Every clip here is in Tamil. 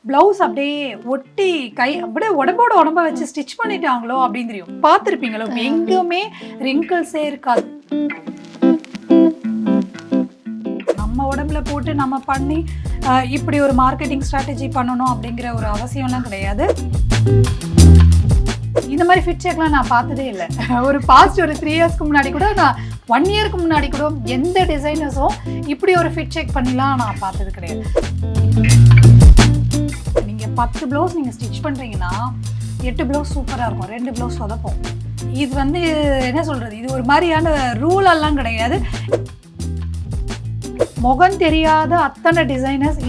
பிளவுஸ் அப்படியே ஒட்டி கை அப்படியே உடம்போட உடம்ப வச்சு ஸ்டிச் பண்ணிட்டாங்களோ அப்படின்னு தெரியும். பார்த்துருப்பீங்களோ எங்குமே ரிங்கிள்ஸே இருக்காது. நம்ம உடம்புல போட்டு நம்ம பண்ணி இப்படி ஒரு மார்க்கெட்டிங் ஸ்ட்ராட்டஜி பண்ணணும் அப்படிங்கிற ஒரு அவசியம்லாம் கிடையாது. இந்த மாதிரி ஃபிட் செக்லாம் நான் பார்த்ததே இல்லை. ஒரு பாஸ்ட் ஒரு 3 இயர்ஸ்க்கு முன்னாடி கூட, நான் 1 இயருக்கு முன்னாடி கூட எந்த டிசைனர்ஸும் இப்படி ஒரு ஃபிட் செக் பண்ணிலாம் நான் பார்த்தது கிடையாது. நீங்கள் 10 ப்ளவுஸ் நீங்கள் ஸ்டிச் பண்ணுறீங்கன்னா 8 ப்ளவுஸ் சூப்பராக இருக்கும், 2 ப்ளவுஸ் சொதப்போம். இது வந்து என்ன சொல்கிறது, இது ஒரு மாதிரியான ரூலெல்லாம் கிடையாது. முகம் தெரியாத அத்தனை டிசைனர்ஸ்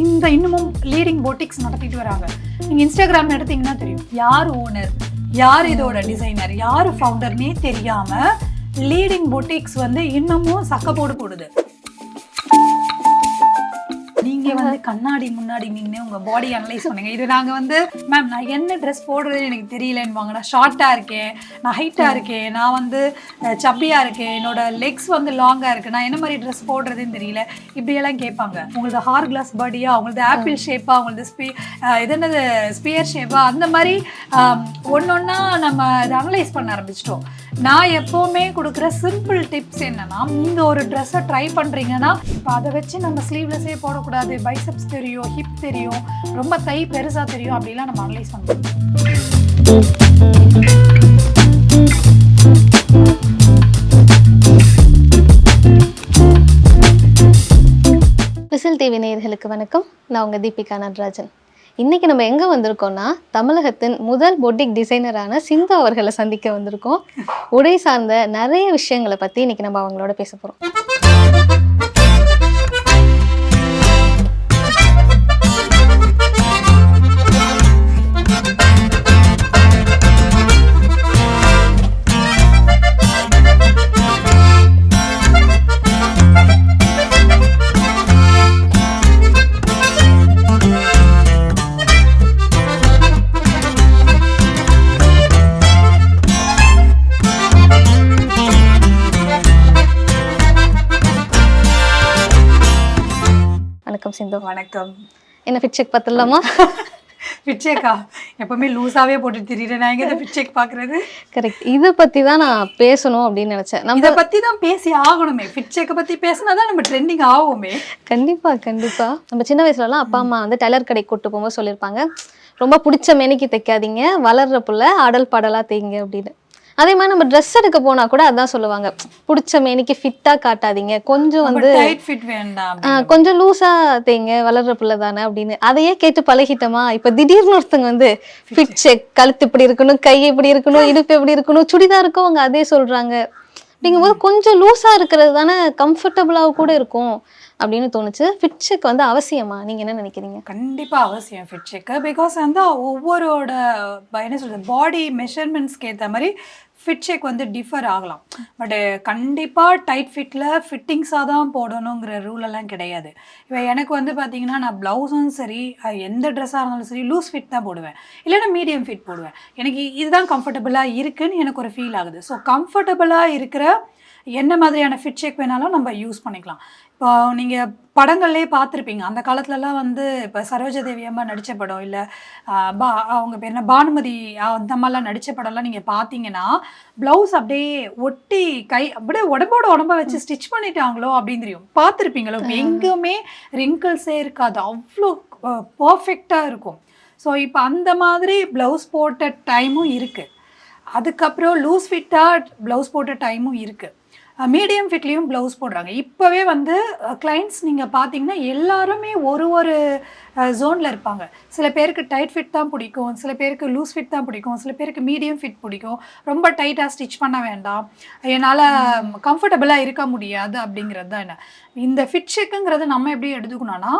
இந்த இன்னமும் லீடிங் பொட்டிக்ஸ் நடத்திட்டு வராங்க. நீங்கள் இன்ஸ்டாகிராம் எடுத்தீங்கன்னா தெரியும் யார் ஓனர், யார் இதோட டிசைனர், யார் ஃபவுண்டர்னே தெரியாமல் லீடிங் பொட்டிக்ஸ் வந்து இன்னமும் சக்கப்போடு போடுது. நீங்கள் வந்து கண்ணாடி முன்னாடி நின்று உங்கள் பாடி அனலைஸ் பண்ணுங்க. இது நாங்கள் வந்து மேம் நான் என்ன ட்ரெஸ் போடுறதுன்னு எனக்கு தெரியலன்னு நான் ஷார்ட்டாக இருக்கேன், நான் ஹைட்டாக இருக்கேன், நான் வந்து சப்பியாக இருக்கேன், என்னோட லெக்ஸ் வந்து லாங்காக இருக்குது, நான் என்ன மாதிரி ட்ரெஸ் போடுறதுன்னு தெரியல, இப்படியெல்லாம் கேட்பாங்க. உங்களது ஹார் கிளாஸ் பாடியா, அவங்களது ஆப்பிள் ஷேப்பா, அவங்களது இது என்னது ஸ்பியர் ஷேப்பா, அந்த மாதிரி ஒன்று ஒன்றா நம்ம இதை அனலைஸ் பண்ண ஆரம்பிச்சிட்டோம். நான் எப்போவுமே கொடுக்குற சிம்பிள் டிப்ஸ் என்னன்னா, நீங்கள் ஒரு ட்ரெஸ்ஸை ட்ரை பண்ணுறீங்கன்னா இப்போ அதை வச்சு நம்ம ஸ்லீவ்லெஸ்ஸே போடக்கூடாது, பைசெப்ஸ் தெரியும், ஹிப் தெரியும், ரொம்ப தை பெருசாக தெரியும், அப்படிலாம் நம்ம அனலைஸ் பண்ணுறோம். விசில் டிவி நேயர்களுக்கு வணக்கம். நான் உங்கள் தீபிகா நடராஜன். இன்றைக்கி நம்ம எங்கே வந்திருக்கோம்னா, தமிழகத்தின் முதல் பொட்டிக் டிசைனரான சிந்து அவர்களை சந்திக்க வந்திருக்கோம். உடை சார்ந்த நிறைய விஷயங்களை பற்றி இன்றைக்கி நம்ம அவங்களோட பேச போகிறோம். வணக்கம் சிந்து. வணக்கம். என்ன ஃபிட் செக் பார்த்துடலாமா? ஃபிட் செக்கா? எப்பவுமே லூஸாவே போட்டு திரியிறேன், நான் எங்கே ஃபிட் செக் பார்க்குறது? கரெக்ட். இதை பற்றி தான் நான் பேசணும் அப்படின்னு நினச்சேன். நம்ம இதை பற்றி தான் பேசி ஆகணுமே. ஃபிட் செக்கை பற்றி பேசினா தான் நம்ம ட்ரெண்டிங் ஆகுமே. கண்டிப்பாக. நம்ம சின்ன வயசுலலாம் அப்பா அம்மா வந்து டெய்லர் கடைக்கு கூட்டு போகும்போது சொல்லியிருப்பாங்க, ரொம்ப பிடிச்ச மேனிக்கு தைக்காதீங்க, வளர்ற புள்ள ஆடல் பாடலாக தைங்க அப்படின்னு. அதே மாதிரி நம்ம ட்ரெஸ் எடுக்க போனா கூட அதான் சொல்லுவாங்க, பிடிச்ச மேனிக்கு ஃபிட்டா காட்டாதீங்க, கொஞ்சம் வந்து கொஞ்சம் லூஸா தைங்க, வளர்ற பிள்ளை தானே அப்படின்னு. அதையே கேட்டு பழகிட்டோமா. இப்ப திடீர்னு ஒருத்தங்க வந்து ஃபிட் செக், கழுத்து இப்படி இருக்கணும், கை இப்படி இருக்கணும், இடுப்பு எப்படி இருக்கணும், சுடிதாருக்கும் அவங்க அதே சொல்றாங்க. அப்படிங்கும்போது கொஞ்சம் லூஸா இருக்கிறது தானே கம்ஃபர்டபுளாக கூட இருக்கும் அப்படின்னு தோணுச்சு. ஃபிட் செக் வந்து அவசியமா? நீங்க என்ன நினைக்கிறீங்க? கண்டிப்பா அவசியம் ஃபிட் செக். பிகாஸ் வந்து ஒவ்வொருட என்ன சொல்றது, பாடி மெஷர்மெண்ட்ஸ்க்கு ஏற்ற மாதிரி ஃபிட் செக் வந்து டிஃபர் ஆகலாம். பட் கண்டிப்பாக டைட் ஃபிட்டில் ஃபிட்டிங்ஸாக தான் போடணுங்கிற ரூலெல்லாம் கிடையாது. இப்போ எனக்கு வந்து பார்த்தீங்கன்னா, நான் ப்ளவுஸும் சரி, எந்த ட்ரெஸ்ஸாக இருந்தாலும் சரி, லூஸ் ஃபிட் தான் போடுவேன், இல்லைன்னா மீடியம் ஃபிட் போடுவேன். எனக்கு இதுதான் கம்ஃபர்டபுளாக இருக்குதுன்னு எனக்கு ஒரு ஃபீல் ஆகுது. ஸோ கம்ஃபர்டபுளாக இருக்கிற என்ன மாதிரியான ஃபிட் செக் வேணாலும் நம்ம யூஸ் பண்ணிக்கலாம். இப்போ நீங்கள் படங்கள்லேயே பார்த்துருப்பீங்க, அந்த காலத்துலலாம் வந்து இப்போ சரோஜாதேவி அம்மா நடித்த படம், இல்லை அவங்க பேர் என்ன, பானுமதி, அந்த மாதிரிலாம் நடித்த படம்லாம் நீங்கள் பார்த்தீங்கன்னா ப்ளவுஸ் அப்படியே ஒட்டி கை அப்படியே உடம்போட உடம்ப வச்சு ஸ்டிச் பண்ணிட்டாங்களோ அப்படின்னு தெரியும். பார்த்துருப்பீங்களோ எங்குமே ரிங்கிள்ஸே இருக்காது, அவ்வளோ பர்ஃபெக்டாக இருக்கும். ஸோ இப்போ அந்த மாதிரி ப்ளவுஸ் போட்ட டைமும் இருக்குது. அதுக்கப்புறம் லூஸ் ஃபிட்டாக ப்ளவுஸ் போட்ட டைமும் இருக்குது. மீடியம் ஃபிட்லேயும் ப்ளவுஸ் போடுறாங்க. இப்போவே வந்து கிளைண்ட்ஸ் நீங்கள் பார்த்தீங்கன்னா எல்லாருமே ஒரு ஜோனில் இருப்பாங்க. சில பேருக்கு டைட் ஃபிட் தான் பிடிக்கும், சில பேருக்கு லூஸ் ஃபிட் தான் பிடிக்கும், சில பேருக்கு மீடியம் ஃபிட் பிடிக்கும், ரொம்ப டைட்டாக ஸ்டிச் பண்ண வேண்டாம், என்னால் கம்ஃபர்டபுளாக இருக்க முடியாது அப்படிங்கிறது தான். என்ன இந்த ஃபிட் செக்குங்கிறது நம்ம எப்படி எடுத்துக்கணும்னா,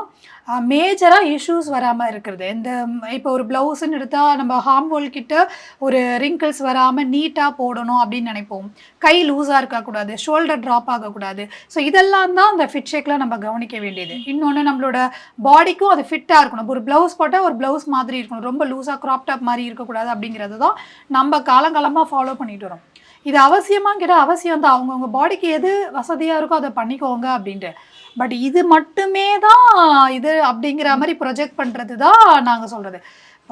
மேஜராக இஷ்யூஸ் வராமல் இருக்கிறது. இந்த இப்போ ஒரு ப்ளவுஸுன்னு எடுத்தால் நம்ம ஹார்ம்ஹோல் கிட்ட ஒரு ரிங்கிள்ஸ் வராமல் நீட்டாக போடணும் அப்படின்னு நினைப்போம். கை லூஸாக இருக்கக்கூடாது, ஷோல்டர் ட்ராப் ஆகக்கூடாது. ஸோ இதெல்லாம் தான் அந்த ஃபிட் செக்கில் நம்ம கவனிக்க வேண்டியது. இன்னொன்று, நம்மளோட பாடிக்கும் அது ஃபிட்டாக இருக்கணும். ஒரு ப்ளவுஸ் போட்டால் ஒரு ப்ளவுஸ் மாதிரி இருக்கணும், ரொம்ப லூஸாக க்ராப் டாப் மாதிரி இருக்கக்கூடாது. அப்படிங்கிறது தான் நம்ம காலங்காலமாக ஃபாலோ பண்ணிட்டு வரோம். இது அவசியமாக கேட்டால் அவசியம் தான். அவங்கவுங்க பாடிக்கு எது வசதியாக இருக்கோ அதை பண்ணிக்கோங்க அப்படின்ட்டு. பட் இது மட்டுமே தான் இது அப்படிங்கிற மாதிரி ப்ரொஜெக்ட் பண்ணுறது தான் நாங்கள் சொல்கிறது.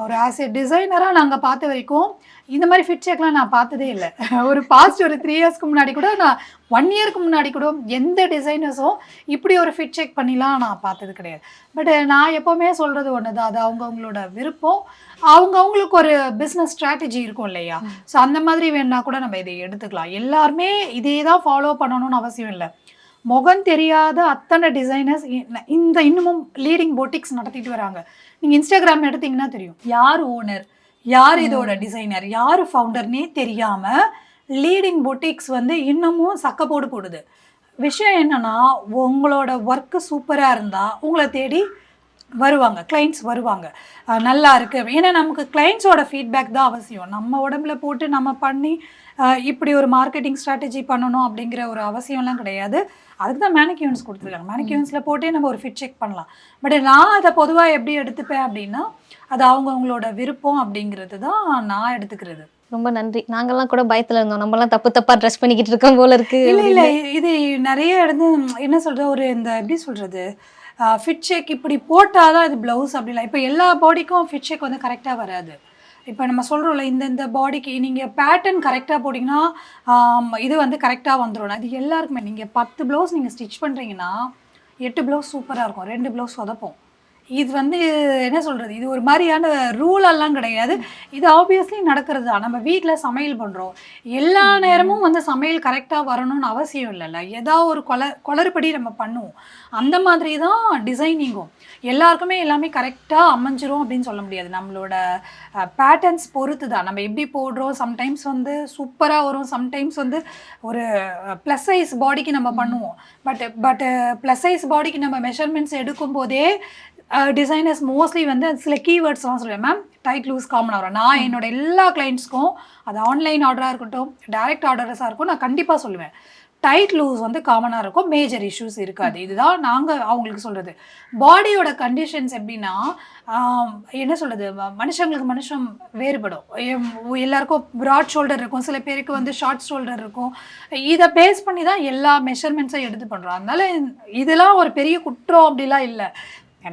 ஒரு ஆஸ் எ டிசைனராக நாங்கள் பார்த்த வரைக்கும் இந்த மாதிரி ஃபிட் செக்லாம் நான் பார்த்ததே இல்லை. ஒரு பாஸ்ட் ஒரு 3 இயர்ஸ்க்கு முன்னாடி கூட, நான் 1 இயருக்கு முன்னாடி கூட எந்த டிசைனர்ஸும் இப்படி ஒரு ஃபிட் செக் பண்ணிலாம் நான் பார்த்தது கிடையாது. பட் நான் எப்போவுமே சொல்கிறது ஒன்று தான், அது அவங்கவுங்களோட விருப்பம், அவங்கவுங்களுக்கு ஒரு பிஸ்னஸ் ஸ்ட்ராட்டஜி இருக்கும் இல்லையா? ஸோ அந்த மாதிரி வேணுன்னா கூட நம்ம இதை எடுத்துக்கலாம். எல்லாருமே இதே தான் ஃபாலோ பண்ணணும்னு அவசியம் இல்லை. முகம் தெரியாத அத்தனை டிசைனர்ஸ் இன்னமும் லீடிங் பொட்டிக்ஸ் நடத்திட்டு வராங்க. நீங்கள் இன்ஸ்டாகிராம் எடுத்தீங்கன்னா தெரியும், யார் ஓனர், யார் இதோட டிசைனர், யார் ஃபவுண்டர்னே தெரியாமல் லீடிங் பொட்டிக்ஸ் வந்து இன்னமும் சக்கப்போடு போடுது. விஷயம் என்னன்னா, உங்களோட ஒர்க்கு சூப்பராக இருந்தால் உங்களை தேடி வருவாங்க, கிளைண்ட்ஸ் வருவாங்க, நல்லா இருக்குது. ஏன்னா நமக்கு கிளைண்ட்ஸோட ஃபீட்பேக் தான் அவசியம். நம்ம உடம்புல போட்டு நம்ம பண்ணி இப்படி ஒரு மார்க்கெட்டிங் ஸ்ட்ராட்டஜி பண்ணணும் அப்படிங்கிற ஒரு அவசியம்லாம் கிடையாது. அதுக்கு தான் மேனிக்யூன்ஸ் கொடுத்துருக்காங்க. மேனிக்யூன்ஸில் போட்டே நம்ம ஒரு ஃபிட் செக் பண்ணலாம். பட் நான் அதை பொதுவாக எப்படி எடுத்துப்பேன் அப்படின்னா, அது அவங்கவுங்களோட விருப்பம் அப்படிங்கிறது தான் நான் எடுத்துக்கிறது. ரொம்ப நன்றி. நாங்கெல்லாம் கூட பயத்துல இருந்தோம், நம்மலாம் தப்பா ட்ரெஸ் பண்ணிக்கிட்டு இருக்கோம் போல இருக்கு. இல்லை இது நிறைய இடத்து என்ன சொல்கிறது, ஒரு இந்த எப்படி சொல்கிறது, ஃபிட் செக் இப்படி போட்டால் தான் இது ப்ளவுஸ் அப்படிலாம். இப்போ எல்லா பாடிக்கும் ஃபிட் செக் வந்து கரெக்டாக வராது. இப்போ நம்ம சொல்கிறோம்ல, இந்த பாடிக்கு நீங்கள் பேட்டர்ன் கரெக்டாக போட்டிங்கன்னா இது வந்து கரெக்டாக வந்துடும். அது எல்லாருக்குமே. நீங்கள் 10 ப்ளவுஸ் நீங்கள் ஸ்டிச் பண்ணுறீங்கன்னா 8 ப்ளவுஸ் சூப்பராக இருக்கும், 2 ப்ளவுஸ் சொதப்போம். இது வந்து என்ன சொல்கிறது, இது ஒரு மாதிரியான ரூலெல்லாம் கிடையாது. இது ஆப்வியஸ்லி நடக்கிறது தான். நம்ம வீட்டில் சமையல் பண்ணுறோம், எல்லா நேரமும் வந்து சமையல் கரெக்டாக வரணும்னு அவசியம் இல்லைல்ல. ஏதாவது ஒரு குளறுபடி நம்ம பண்ணுவோம். அந்த மாதிரி தான் டிசைனிங்கும். எல்லாருக்குமே எல்லாமே கரெக்டாக அமைஞ்சிரும் அப்படின்னு சொல்ல முடியாது. நம்மளோட பேட்டர்ன்ஸ் பொறுத்து தான் நம்ம எப்படி போடுறோம். சம்டைம்ஸ் வந்து சூப்பராக வரும், சம்டைம்ஸ் வந்து ஒரு ப்ளஸ் சைஸ் பாடிக்கு நம்ம பண்ணுவோம். பட் ப்ளஸ் சைஸ் பாடிக்கு நம்ம மெஷர்மெண்ட்ஸ் எடுக்கும் போதே டிசைனர்ஸ் மோஸ்ட்லி வந்து சில கீவேர்ட்ஸ்லாம் சொல்லுவேன். மேம் டைட் லூஸ் காமனாக வரும். நான் என்னோட எல்லா கிளைண்ட்ஸ்க்கும், அது ஆன்லைன் ஆர்டராக இருக்கட்டும், டைரக்ட் ஆர்டர்ஸாக இருக்கும், நான் கண்டிப்பாக சொல்லுவேன், டைட் லூஸ் வந்து காமனாக இருக்கும், மேஜர் இஷ்யூஸ் இருக்காது. இதுதான் நாங்கள் அவங்களுக்கு சொல்கிறது. பாடியோட கண்டிஷன்ஸ் எப்படின்னா, என்ன சொல்கிறது, மனுஷன் வேறுபடும். எல்லாருக்கும் ப்ராட் ஷோல்டர் இருக்கும், சில பேருக்கு வந்து ஷார்ட் ஷோல்டர் இருக்கும். இதை பேஸ் பண்ணி தான் எல்லா மெஷர்மெண்ட்ஸும் எடுத்து பண்ணுறோம். அதனால இதெல்லாம் ஒரு பெரிய குற்றம் அப்படிலாம் இல்லை.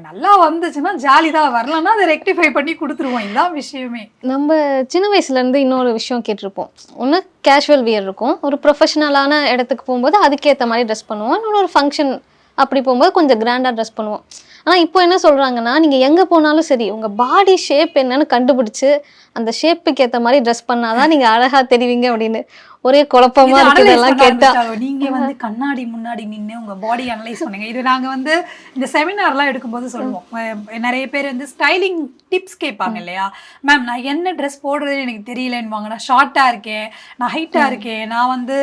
நல்லா வந்துச்சுன்னா ஜாலி தான், வரலன்னா அதை ரெக்டிஃபை பண்ணி கொடுத்துருவோம். இதுதான் விஷயமே. நம்ம சின்ன வயசுலேருந்து இன்னொரு விஷயம் கேட்டிருப்போம். ஒன்று கேஷுவல் வியர் இருக்கும், ஒரு ப்ரொஃபஷனலான இடத்துக்கு போகும்போது அதுக்கேற்ற மாதிரி ட்ரெஸ் பண்ணுவோம், இன்னொன்று ஒரு ஃபங்க்ஷன் அப்படி போகும்போது கொஞ்சம் கிராண்டாக ட்ரெஸ் பண்ணுவோம். ஆனால் இப்போ என்ன சொல்கிறாங்கன்னா, நீங்கள் எங்கே போனாலும் சரி உங்கள் பாடி ஷேப் என்னன்னு கண்டுபிடிச்சி அந்த ஷேப்புக்கு ஏற்ற மாதிரி ட்ரெஸ் பண்ணாதான் நீங்கள் அழகாக தெரிவிங்க அப்படின்னு ஒரே குழப்பமா இருக்குதெல்லாம் கேட்டா. நீங்க வந்து கண்ணாடி முன்னாடி நின்று உங்க பாடி அனலைஸ் பண்ணுங்க. இது நாங்க வந்து இந்த செமினார்லாம் எடுக்கும்போது சொல்லுவோம். நிறைய பேர் வந்து ஸ்டைலிங் டிப்ஸ் கேட்பாங்க இல்லையா, மேம் நான் என்ன ட்ரெஸ் போடுறதுன்னு எனக்கு தெரியலன்னுவாங்க. நான் ஷார்ட்டாக இருக்கேன், நான் ஹைட்டாக இருக்கேன், நான் வந்து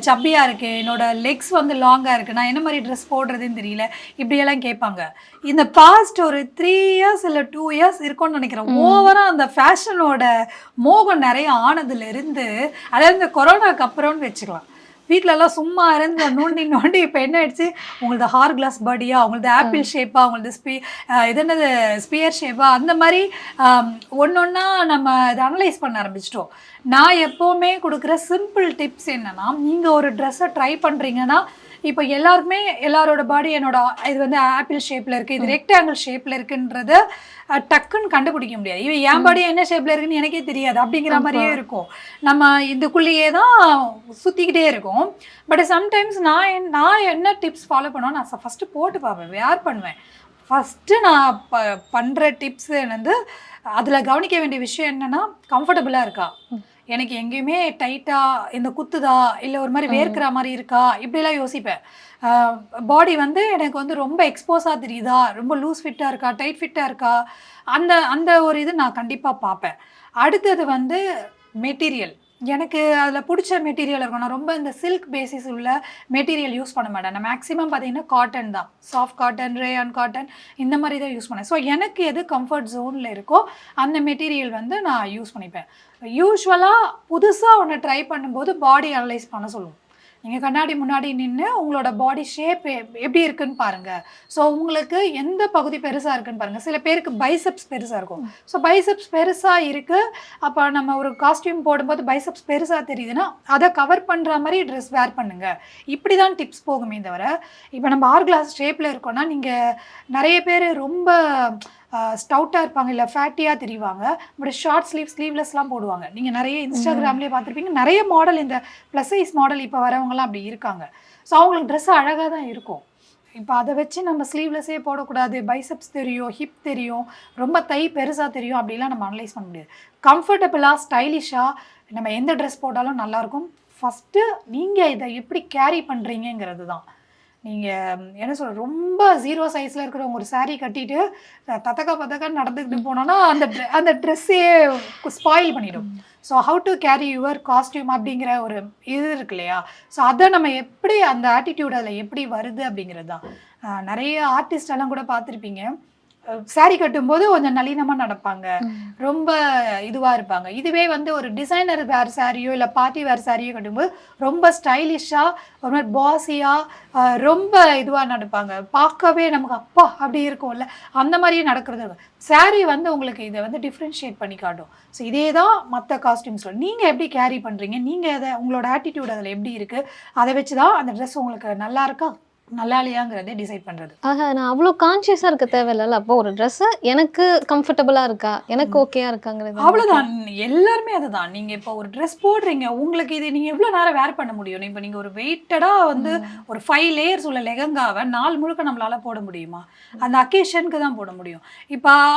சப்பியாக இருக்கேன், என்னோட லெக்ஸ் வந்து லாங்காக இருக்குது, நான் என்ன மாதிரி ட்ரெஸ் போடுறதுன்னு தெரியல, இப்படியெல்லாம் கேட்பாங்க. இந்த பாஸ்ட் ஒரு 3 இயர்ஸ் இல்லை 2 இயர்ஸ் இருக்கும்னு நினைக்கிறேன். ஓவராக அந்த ஃபேஷனோட மோகம் நிறைய ஆனதுலேருந்து, அதாவது இந்த கொரோனாக்கு அப்புறம்னு வச்சுக்கலாம், வீட்டிலலாம் சும்மா இருந்து நோண்டி இப்போ என்ன ஆயிடுச்சு, உங்களது ஹார் கிளாஸ் பாடியா, உங்களது ஆப்பிள் ஷேப்பா, உங்களது இது என்னது ஸ்பியர் ஷேப்பா, அந்த மாதிரி ஒன்றா நம்ம இதை அனலைஸ் பண்ண ஆரம்பிச்சிட்டோம். நான் எப்போவுமே கொடுக்குற சிம்பிள் டிப்ஸ் என்னென்னா, நீங்கள் ஒரு ட்ரெஸ்ஸை ட்ரை பண்ணுறீங்கன்னா, இப்போ எல்லாருக்குமே எல்லாரோட பாடி என்னோட இது வந்து ஆப்பிள் ஷேப்பில் இருக்குது, இது ரெக்டாங்கிள் ஷேப்பில் இருக்குன்றது டக்குன்னு கண்டுபிடிக்க முடியாது. இவன் என் பாடி என்ன ஷேப்பில் இருக்குன்னு எனக்கே தெரியாது அப்படிங்கிற மாதிரியே இருக்கும். நம்ம இதுக்குள்ளேயே தான் சுற்றிக்கிட்டே இருக்கும். பட் சம்டைம்ஸ் நான் என்ன டிப்ஸ் ஃபாலோ பண்ணுவேன், நான் ஃபஸ்ட்டு போட்டு பார்ப்பேன், வேர் பண்ணுவேன். ஃபஸ்ட்டு நான் பண்ணுற டிப்ஸ் வந்து அதில் கவனிக்க வேண்டிய விஷயம் என்னென்னா, கம்ஃபர்டபுளாக இருக்கா, எனக்கு எங்கேயுமே டைட்டாக இந்த குத்துதா, இல்லை ஒரு மாதிரி வேர்க்கிற மாதிரி இருக்கா, இப்படிலாம் யோசிப்பேன். பாடி வந்து எனக்கு வந்து ரொம்ப எக்ஸ்போஸாக தெரியுதா, ரொம்ப லூஸ் ஃபிட்டாக இருக்கா, டைட் ஃபிட்டாக இருக்கா, அந்த ஒரு இது நான் கண்டிப்பாக பார்ப்பேன். அடுத்தது வந்து மெட்டீரியல், எனக்கு அதில் பிடிச்ச மெட்டீரியல் இருக்கும். நான் ரொம்ப இந்த சில்க் பேசிஸ் உள்ள மெட்டீரியல் யூஸ் பண்ண மாட்டேன். நான் மேக்ஸிமம் பார்த்தீங்கன்னா காட்டன் தான், சாஃப்ட் காட்டன், ரேயான் காட்டன், இந்த மாதிரி தான் யூஸ் பண்ணேன். ஸோ எனக்கு எது கம்ஃபர்ட் ஜோனில் இருக்கோ அந்த மெட்டீரியல் வந்து நான் யூஸ் பண்ணிப்பேன். யூஸ்வலாக புதுசாக ஒன்று ட்ரை பண்ணும்போது பாடி அனலைஸ் பண்ண சொல்லுவோம். நீங்கள் கண்ணாடி முன்னாடி நின்று உங்களோட பாடி ஷேப் எப்படி இருக்குன்னு பாருங்கள். ஸோ உங்களுக்கு எந்த பகுதி பெருசாக இருக்குன்னு பாருங்கள். சில பேருக்கு பைசெப்ஸ் பெருசாக இருக்கும். ஸோ பைசெப்ஸ் பெருசாக இருக்குது, அப்போ நம்ம ஒரு காஸ்டியூம் போடும்போது பைசெப்ஸ் பெருசாக தெரியுதுன்னா அதை கவர் பண்ணுற மாதிரி ட்ரெஸ் வேர் பண்ணுங்கள். இப்படி தான் டிப்ஸ் போகுமே தவிர, இப்போ நம்ம ஆர் கிளாஸ் ஷேப்பில் இருக்கோன்னா நீங்கள் நிறைய பேர் ரொம்ப ஸ்டவுட்டாக இருப்பாங்க, இல்லை ஃபேட்டியாக தெரிவாங்க, பட் ஷார்ட் ஸ்லீவ்லெஸ்லாம் போடுவாங்க. நீங்கள் நிறைய இன்ஸ்டாகிராம்லேயே பார்த்துருப்பீங்க, நிறைய மாடல் இந்த ப்ளஸ் சைஸ் மாடல் இப்போ வரவங்கலாம் அப்படி இருக்காங்க. ஸோ அவங்களுக்கு ட்ரெஸ் அழகாக தான் இருக்கும். இப்போ அதை வச்சு நம்ம ஸ்லீவ்லெஸ்ஸே போடக்கூடாது, பைசெப்ஸ் தெரியும், ஹிப் தெரியும், ரொம்ப தை பெருசாக தெரியும் அப்படிலாம் நம்ம அனலைஸ் பண்ண முடியாது. கம்ஃபர்டபுளாக ஸ்டைலிஷாக நம்ம எந்த ட்ரெஸ் போட்டாலும் நல்லாயிருக்கும். ஃபஸ்ட்டு நீங்கள் இதை எப்படி கேரி பண்ணுறீங்கிறது தான். நீங்கள் என்ன சொல்ற, ரொம்ப 0 சைஸில் இருக்கிறவங்க ஒரு saree கட்டிட்டு பத்தக்கான்னு நடந்துக்கிட்டு போனோன்னா அந்த ட்ரெஸ்ஸே ஸ்பாயில் பண்ணிடும். So how to carry your costume அப்படிங்கிற ஒரு இது இருக்கு இல்லையா? ஸோ அதை நம்ம எப்படி அந்த ஆட்டிடியூட் அதில் எப்படி வருது அப்படிங்கிறது தான். நிறைய ஆர்டிஸ்ட் எல்லாம் கூட பார்த்துருப்பீங்க, saree கட்டும்போது கொஞ்சம் நளினமாக நடப்பாங்க, ரொம்ப இதுவாக இருப்பாங்க. இதுவே வந்து ஒரு டிசைனர் வேர் சாரியோ இல்லை பார்ட்டி வேர் சாரியோ கட்டும்போது ரொம்ப ஸ்டைலிஷாக, ஒரு மாதிரி பாஸியாக, ரொம்ப இதுவாக நடப்பாங்க. பார்க்கவே நமக்கு அப்பா அப்படி இருக்கும்ல, அந்த மாதிரியே நடக்கிறது. saree வந்து உங்களுக்கு இதை வந்து டிஃப்ரென்ஷியேட் பண்ணி காட்டும். ஸோ இதே தான் மற்ற காஸ்டியூம்ஸில் நீங்கள் எப்படி கேரி பண்ணுறீங்க, நீங்கள் அதை உங்களோட ஆட்டிடியூட் அதில் எப்படி இருக்குது, அதை வச்சு தான் அந்த ட்ரெஸ் உங்களுக்கு நல்லா இருக்கா நல்லா இல்லையாங்கிறதே டிசைட் பண்ணுறது. ஆக நான் அவ்வளோ கான்ஷியஸாக இருக்க தேவையில்ல. அப்போ ஒரு ட்ரெஸ்ஸை எனக்கு கம்ஃபர்டபுளாக இருக்கா, எனக்கு ஓகேயா இருக்காங்கிறது அவ்வளோதான். எல்லாருமே அதுதான். நீங்கள் இப்போ ஒரு ட்ரெஸ் போடுறீங்க, உங்களுக்கு இது நீங்கள் எவ்வளோ நேரம் வேர் பண்ண முடியும்? இப்போ நீங்கள் ஒரு வெயிட்டடாக வந்து ஒரு 5 லேயர்ஸ் உள்ள லெஹங்காவை நாள் முழுக்க நம்மளால் போட முடியுமா? அந்த அக்கேஷனுக்கு தான் போட முடியும்.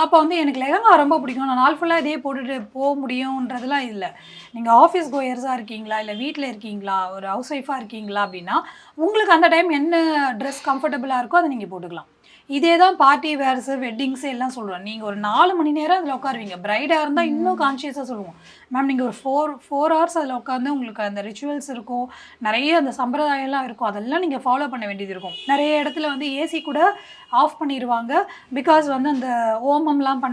அப்போ வந்து எனக்கு லெஹங்கா ரொம்ப பிடிக்கும், நான் நாள் ஃபுல்லாக இதே போட்டுட்டு போக முடியுன்றதுலாம் இல்லை. நீங்கள் ஆஃபீஸ் கோயர்ஸாக இருக்கீங்களா, இல்லை வீட்டில் இருக்கீங்களா, ஒரு ஹவுஸ் ஒய்ஃபாக இருக்கீங்களா அப்படின்னா உங்களுக்கு அந்த டைம் என்ன ட்ரெஸ் கம்ஃபர்டபுளாக இருக்கோ அதை நீங்கள் போட்டுக்கலாம். இதே தான் பார்ட்டி வேர்ஸு, வெட்டிங்ஸு எல்லாம் சொல்லுவோம். நீங்கள் ஒரு 4 மணி நேரம் அதில் உட்காருவீங்க. பிரைடாக இருந்தால் இன்னும் கான்ஷியஸாக சொல்லுவோம், மேம் நீங்கள் ஒரு 4 ஹவர்ஸ் அதில் உட்காந்து உங்களுக்கு அந்த ரிச்சுவல்ஸ் இருக்கும், நிறைய அந்த சம்பிரதாயம்லாம் இருக்கும், அதெல்லாம் நீங்கள் ஃபாலோ பண்ண வேண்டியது இருக்கும். நிறைய இடத்துல வந்து ஏசி கூட ஆஃப் பண்ணிடுவாங்க, பிகாஸ் வந்து அந்த ஓமம்லாம்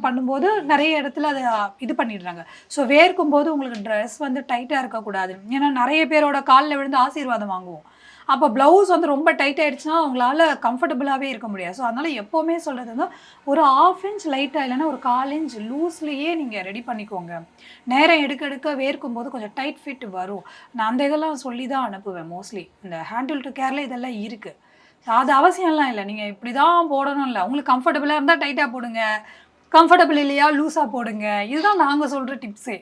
பண்ணும்போது நிறைய இடத்துல அதை இது பண்ணிடுறாங்க. ஸோ வேர்க்கும் போது உங்களுக்கு ட்ரெஸ் வந்து டைட்டாக இருக்கக்கூடாது. ஏன்னா நிறைய பேரோட காலில் விழுந்து ஆசீர்வாதம் வாங்குவோம். அப்போ ப்ளவுஸ் வந்து ரொம்ப டைட் ஆகிடுச்சுன்னா அவங்களால கம்ஃபர்டபுளாகவே இருக்க முடியாது. ஸோ அதனால் எப்போவுமே சொல்கிறது வந்து ஒரு 1/2 இன்ச் லைட்டாக இல்லைன்னா ஒரு 1/4 இன்ச் லூஸ்லேயே நீங்கள் ரெடி பண்ணிக்கோங்க. நேரம் எடுக்க வேர்க்கும் போது கொஞ்சம் டைட் ஃபிட் வரும். நான் அந்த இதெல்லாம் சொல்லி தான் அனுப்புவேன். மோஸ்ட்லி இந்த ஹேண்டில் டு கேரில் இதெல்லாம் இருக்குது. அது அவசியம்லாம் இல்லை, நீங்கள் இப்படி தான் போடணும் இல்லை. உங்களுக்கு கம்ஃபர்டபுளாக இருந்தால் டைட்டாக போடுங்க, கம்ஃபர்டபுள் இல்லையா லூஸாக போடுங்க. இதுதான் நாங்கள் சொல்கிற டிப்ஸே.